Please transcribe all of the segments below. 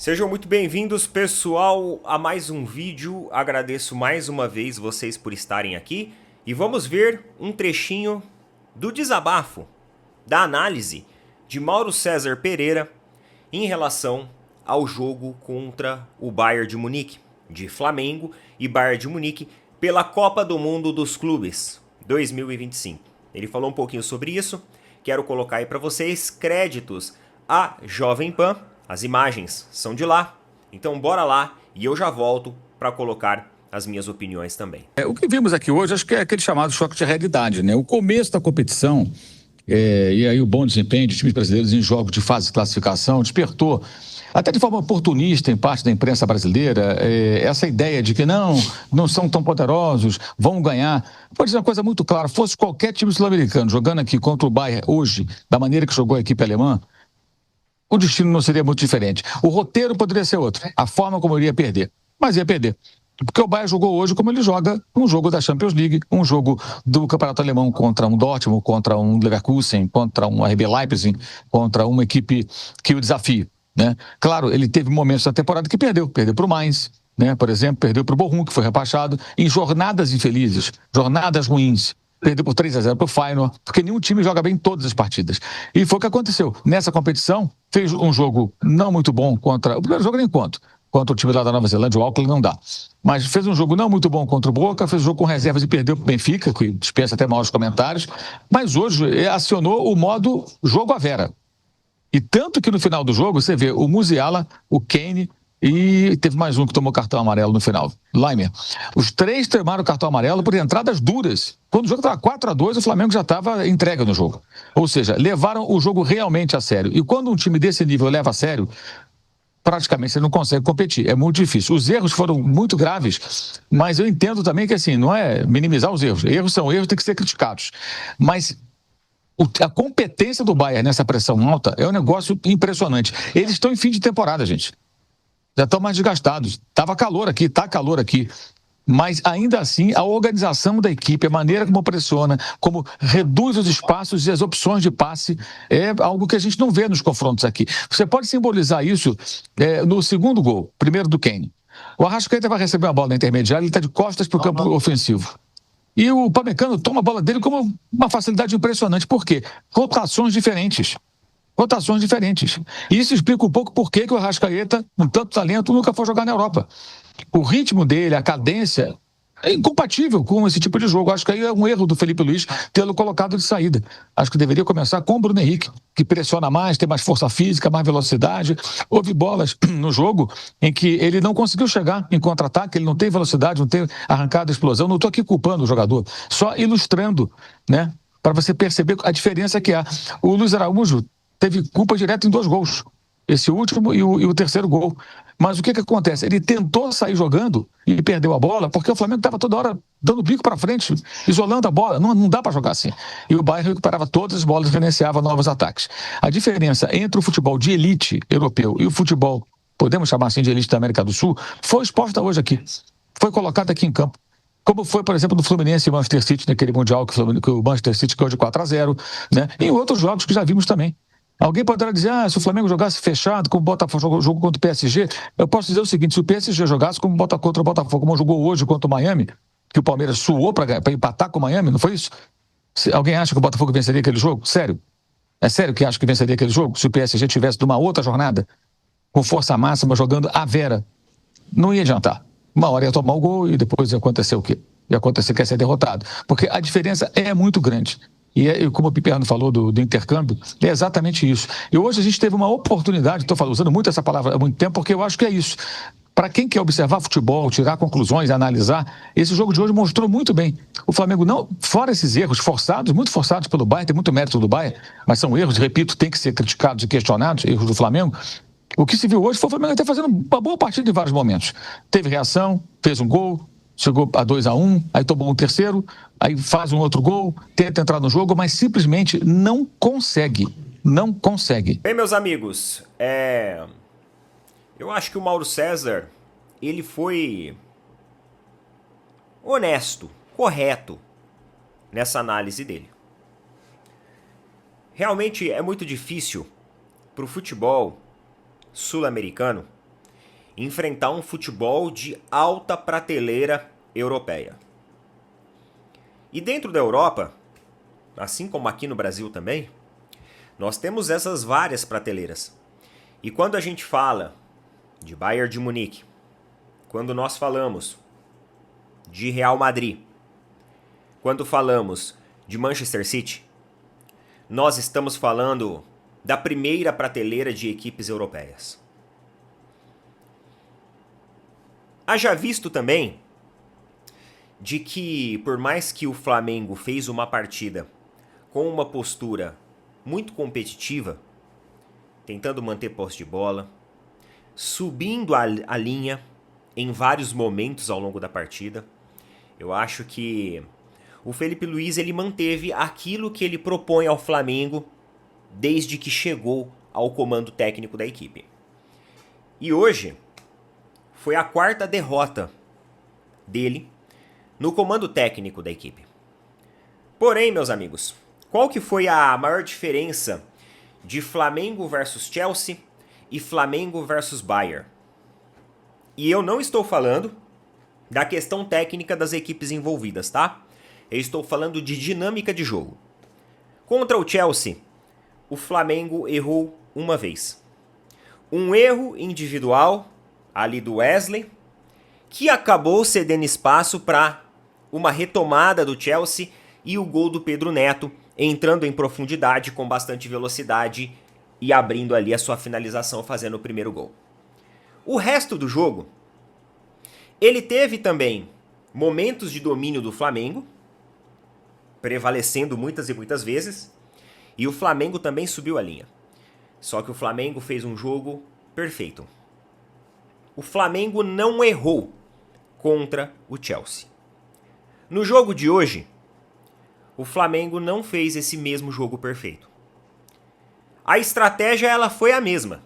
Sejam muito bem-vindos, pessoal, a mais um vídeo. Agradeço mais uma vez vocês por estarem aqui e vamos ver um trechinho do desabafo, da análise de Mauro César Pereira em relação ao jogo contra o Bayern de Munique, de Flamengo e Bayern de Munique pela Copa do Mundo dos Clubes 2025. Ele falou um pouquinho sobre isso, quero colocar aí para vocês créditos à Jovem Pan. As imagens são de lá, então bora lá e eu já volto para colocar as minhas opiniões também. O que vimos aqui hoje, acho que é aquele chamado choque de realidade, né? O começo da competição, e aí o bom desempenho de times brasileiros em jogos de fase de classificação despertou, até de forma oportunista em parte da imprensa brasileira, essa ideia de que não são tão poderosos, vão ganhar. Vou dizer uma coisa muito clara, fosse qualquer time sul-americano jogando aqui contra o Bayern hoje, da maneira que jogou a equipe alemã, o destino não seria muito diferente. O roteiro poderia ser outro, a forma como iria perder, mas ia perder. Porque o Bayern jogou hoje como ele joga um jogo da Champions League, um jogo do Campeonato Alemão contra um Dortmund, contra um Leverkusen, contra um RB Leipzig, contra uma equipe que o desafia, né? Claro, ele teve momentos na temporada que perdeu para o Mainz, né? Por exemplo, perdeu para o Bochum, que foi rebaixado, em jornadas infelizes, jornadas ruins. Perdeu por 3-0 para o Feyenoord, porque nenhum time joga bem todas as partidas. E foi o que aconteceu. Nessa competição, fez um jogo não muito bom contra... O primeiro jogo nem conto. Contra o time lá da Nova Zelândia, o Auckland não dá. Mas fez um jogo não muito bom contra o Boca, fez um jogo com reservas e perdeu para o Benfica, que dispensa até maiores comentários. Mas hoje acionou o modo jogo à vera. E tanto que no final do jogo, você vê o Musiala, o Kane... E teve mais um que tomou cartão amarelo no final, Laimer. Os três tomaram cartão amarelo por entradas duras. Quando o jogo estava 4-2, o Flamengo já estava entregue no jogo. Ou seja, levaram o jogo realmente a sério. E quando um time desse nível leva a sério, praticamente você não consegue competir. É muito difícil. Os erros foram muito graves, mas eu entendo também que assim, não é minimizar os erros. Erros são erros, tem que ser criticados. Mas a competência do Bayern nessa pressão alta é um negócio impressionante. Eles estão em fim de temporada, gente. Já estão mais desgastados. Estava calor aqui, está calor aqui. Mas, ainda assim, a organização da equipe, a maneira como pressiona, como reduz os espaços e as opções de passe, é algo que a gente não vê nos confrontos aqui. Você pode simbolizar isso no segundo gol, primeiro do Kane. O Arrascaeta vai receber uma bola na intermediária, ele está de costas para o campo ofensivo. E o Upamecano toma a bola dele com uma facilidade impressionante. Por quê? Rotações diferentes. Rotações diferentes. E isso explica um pouco por que o Arrascaeta, com tanto talento, nunca foi jogar na Europa. O ritmo dele, a cadência, é incompatível com esse tipo de jogo. Acho que aí é um erro do Felipe Luiz tê-lo colocado de saída. Acho que deveria começar com o Bruno Henrique, que pressiona mais, tem mais força física, mais velocidade. Houve bolas no jogo em que ele não conseguiu chegar em contra-ataque, ele não tem velocidade, não tem arrancada, explosão. Não estou aqui culpando o jogador, só ilustrando, né, para você perceber a diferença que há. O Luiz Araújo teve culpa direta em 2 gols. Esse último e o terceiro gol. Mas o que acontece? Ele tentou sair jogando e perdeu a bola porque o Flamengo estava toda hora dando bico para frente, isolando a bola. Não dá para jogar assim. E o Bayern recuperava todas as bolas e financiava novos ataques. A diferença entre o futebol de elite europeu e o futebol, podemos chamar assim de elite da América do Sul, foi exposta hoje aqui. Foi colocada aqui em campo. Como foi, por exemplo, no Fluminense e Manchester City, naquele Mundial que o Manchester City ganhou de 4-0, né? E em outros jogos que já vimos também. Alguém poderá dizer, se o Flamengo jogasse fechado, como o Botafogo jogou contra o PSG, eu posso dizer o seguinte, se o PSG jogasse como contra o Botafogo, como jogou hoje contra o Miami, que o Palmeiras suou para empatar com o Miami, não foi isso? Alguém acha que o Botafogo venceria aquele jogo? Sério? É sério que acha que venceria aquele jogo? Se o PSG tivesse de uma outra jornada, com força máxima, jogando à vera, não ia adiantar. Uma hora ia tomar o gol e depois ia acontecer o quê? Ia acontecer que ia ser derrotado. Porque a diferença é muito grande. E como o Piperno falou do intercâmbio, é exatamente isso. E hoje a gente teve uma oportunidade, estou usando muito essa palavra há muito tempo, porque eu acho que é isso. Para quem quer observar futebol, tirar conclusões, analisar, esse jogo de hoje mostrou muito bem. O Flamengo não, fora esses erros forçados, muito forçados pelo Bayern, tem muito mérito do Bayern, mas são erros, repito, tem que ser criticados e questionados, erros do Flamengo. O que se viu hoje foi o Flamengo até fazendo uma boa partida em vários momentos. Teve reação, fez um gol, chegou a 2-1, aí tomou um terceiro, aí faz um outro gol, tenta entrar no jogo, mas simplesmente não consegue. Não consegue. Bem, meus amigos, eu acho que o Mauro César, ele foi honesto, correto nessa análise dele. Realmente é muito difícil para o futebol sul-americano enfrentar um futebol de alta prateleira europeia. E dentro da Europa, assim como aqui no Brasil também, nós temos essas várias prateleiras. E quando a gente fala de Bayern de Munique, quando nós falamos de Real Madrid, quando falamos de Manchester City, nós estamos falando da primeira prateleira de equipes europeias. Haja visto também de que, por mais que o Flamengo fez uma partida com uma postura muito competitiva, tentando manter posse de bola, subindo a linha em vários momentos ao longo da partida, eu acho que o Felipe Luiz ele manteve aquilo que ele propõe ao Flamengo desde que chegou ao comando técnico da equipe. E hoje foi a 4ª derrota dele no comando técnico da equipe. Porém, meus amigos, qual que foi a maior diferença de Flamengo versus Chelsea e Flamengo versus Bayern? E eu não estou falando da questão técnica das equipes envolvidas, tá? Eu estou falando de dinâmica de jogo. Contra o Chelsea, o Flamengo errou uma vez. Um erro individual ali do Wesley, que acabou cedendo espaço para uma retomada do Chelsea e o gol do Pedro Neto, entrando em profundidade com bastante velocidade e abrindo ali a sua finalização, fazendo o primeiro gol. O resto do jogo, ele teve também momentos de domínio do Flamengo, prevalecendo muitas e muitas vezes, e o Flamengo também subiu a linha. Só que o Flamengo fez um jogo perfeito. O Flamengo não errou contra o Chelsea. No jogo de hoje, o Flamengo não fez esse mesmo jogo perfeito. A estratégia ela foi a mesma.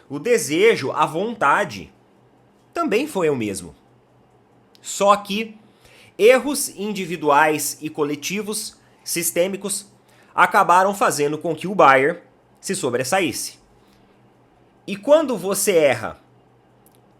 O desejo, a vontade, também foi o mesmo. Só que erros individuais e coletivos, sistêmicos, acabaram fazendo com que o Bayern se sobressaísse. E quando você erra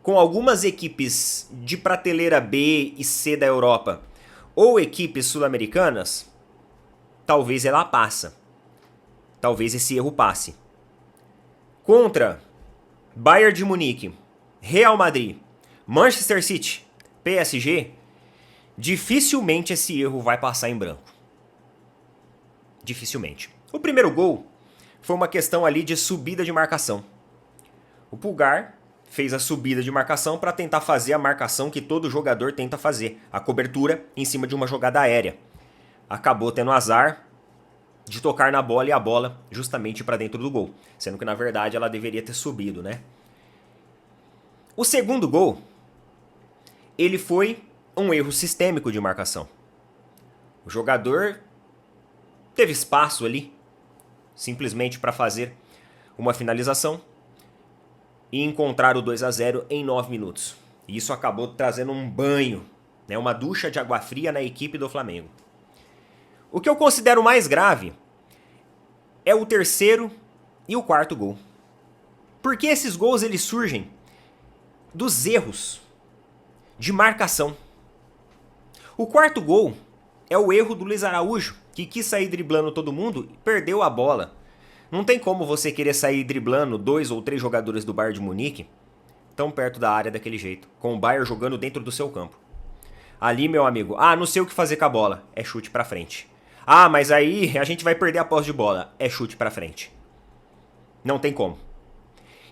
com algumas equipes de prateleira B e C da Europa, ou equipes sul-americanas, talvez ela passa. Talvez esse erro passe. Contra Bayern de Munique, Real Madrid, Manchester City, PSG, dificilmente esse erro vai passar em branco. Dificilmente. O primeiro gol foi uma questão ali de subida de marcação. O Pulgar fez a subida de marcação para tentar fazer a marcação que todo jogador tenta fazer, a cobertura em cima de uma jogada aérea. Acabou tendo azar de tocar na bola e a bola justamente para dentro do gol, sendo que na verdade ela deveria ter subido, né? O segundo gol, ele foi um erro sistêmico de marcação. O jogador teve espaço ali, simplesmente para fazer uma finalização e encontrar o 2-0 em 9 minutos. E isso acabou trazendo um banho, né, uma ducha de água fria na equipe do Flamengo. O que eu considero mais grave é o terceiro e o quarto gol. Porque esses gols eles surgem dos erros de marcação. O quarto gol é o erro do Luiz Araújo, que quis sair driblando todo mundo e perdeu a bola. Não tem como você querer sair driblando 2 ou 3 jogadores do Bayern de Munique tão perto da área daquele jeito, com o Bayern jogando dentro do seu campo. Ali, meu amigo, não sei o que fazer com a bola, é chute pra frente. Mas aí a gente vai perder a posse de bola, é chute pra frente. Não tem como.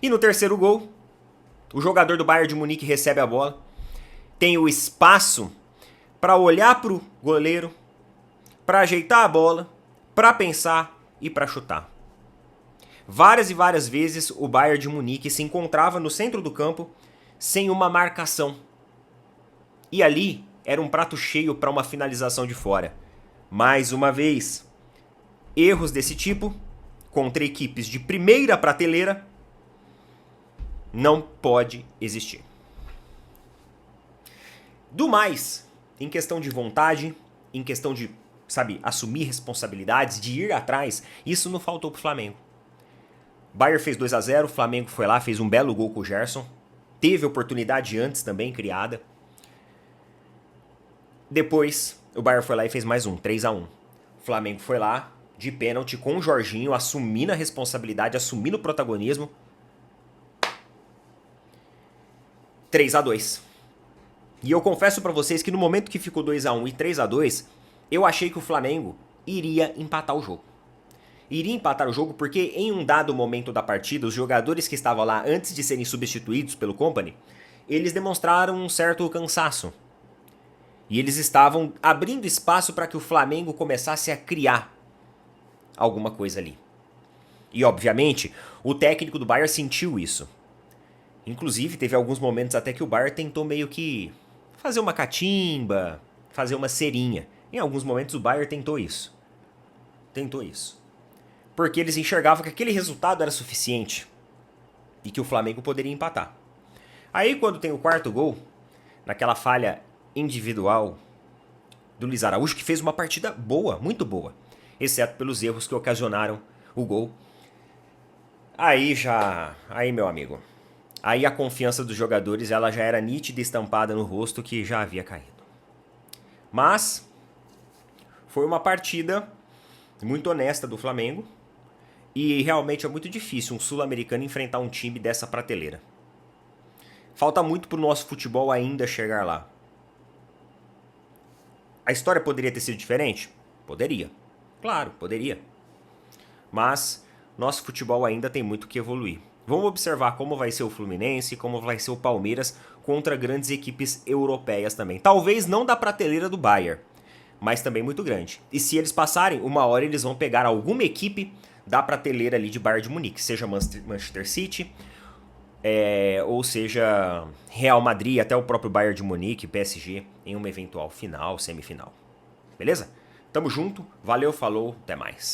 E no terceiro gol, o jogador do Bayern de Munique recebe a bola, tem o espaço para olhar pro goleiro, para ajeitar a bola, para pensar e para chutar. Várias e várias vezes o Bayern de Munique se encontrava no centro do campo sem uma marcação. E ali era um prato cheio para uma finalização de fora. Mais uma vez, erros desse tipo contra equipes de primeira prateleira não pode existir. Do mais, em questão de vontade, em questão de, assumir responsabilidades, de ir atrás, isso não faltou pro Flamengo. Bayern fez 2-0, o Flamengo foi lá, fez um belo gol com o Gerson, teve oportunidade antes também criada. Depois, o Bayern foi lá e fez mais um, 3-1. O Flamengo foi lá, de pênalti, com o Jorginho, assumindo a responsabilidade, assumindo o protagonismo. 3-2. E eu confesso pra vocês que no momento que ficou 2-1 e 3-2, eu achei que o Flamengo iria empatar o jogo. Iria empatar o jogo porque em um dado momento da partida, os jogadores que estavam lá antes de serem substituídos pelo Kompany, eles demonstraram um certo cansaço. E eles estavam abrindo espaço para que o Flamengo começasse a criar alguma coisa ali. E obviamente, o técnico do Bayern sentiu isso. Inclusive, teve alguns momentos até que o Bayern tentou meio que fazer uma catimba, fazer uma cerinha. Em alguns momentos o Bayern tentou isso. Porque eles enxergavam que aquele resultado era suficiente e que o Flamengo poderia empatar. Aí quando tem o quarto gol, naquela falha individual do Luiz Araújo, que fez uma partida boa, muito boa, exceto pelos erros que ocasionaram o gol. Aí, meu amigo, aí a confiança dos jogadores ela já era nítida e estampada no rosto que já havia caído. Mas foi uma partida muito honesta do Flamengo e realmente é muito difícil um sul-americano enfrentar um time dessa prateleira. Falta muito pro nosso futebol ainda chegar lá. A história poderia ter sido diferente? Poderia. Claro, poderia. Mas nosso futebol ainda tem muito que evoluir. Vamos observar como vai ser o Fluminense, como vai ser o Palmeiras contra grandes equipes europeias também. Talvez não da prateleira do Bayern, mas também muito grande. E se eles passarem, uma hora eles vão pegar alguma equipe da prateleira ali de Bayern de Munique, seja Manchester City, ou seja Real Madrid, até o próprio Bayern de Munique, PSG, em uma eventual final, semifinal. Beleza? Tamo junto, valeu, falou, até mais.